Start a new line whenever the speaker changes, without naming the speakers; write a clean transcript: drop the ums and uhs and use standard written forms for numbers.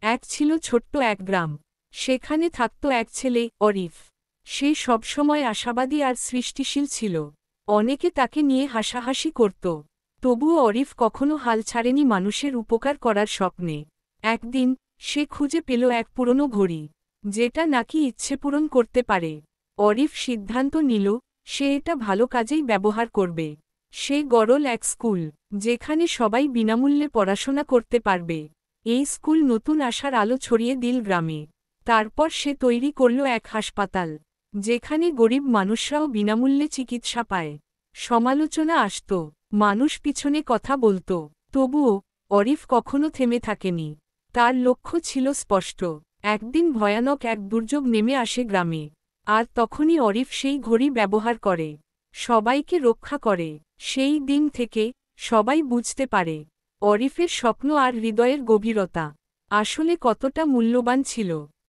এক ছিল ছোট্ট এক গ্রাম। সেখানে থাকত এক ছেলে, অরিফ। সে সবসময় আশাবাদী আর সৃষ্টিশীল ছিল। অনেকে তাকে নিয়ে হাসাহাসি করত। তবুও অরিফ কখনো হাল ছাড়েনি মানুষের উপকার করার স্বপ্নে। একদিন সে খুঁজে পেল এক পুরনো ঘড়ি, যেটা নাকি ইচ্ছে পূরণ করতে পারে। অরিফ সিদ্ধান্ত নিল সে এটা ভালো কাজেই ব্যবহার করবে। সে গড়ল এক স্কুল, যেখানে সবাই বিনামূল্যে পড়াশোনা করতে পারবে। এই স্কুল নতুন আশার আলো ছড়িয়ে দিল গ্রামে। তারপর সে তৈরি করল এক হাসপাতাল, যেখানে গরিব মানুষরাও বিনামূল্যে চিকিৎসা পায়। সমালোচনা আসত, মানুষ পিছনে কথা বলত, তবুও অরিফ কখনো থেমে থাকেনি। তার লক্ষ্য ছিল স্পষ্ট। একদিন ভয়ানক এক দুর্যোগ নেমে আসে গ্রামে। আর তখনই অরিফ সেই ঘড়ি ব্যবহার করে, সবাইকে রক্ষা করে। সেই দিন থেকে সবাই বুঝতে পারে অরিফের স্বপ্ন আর হৃদয়ের গভীরতা আসলে কতটা মূল্যবান ছিল।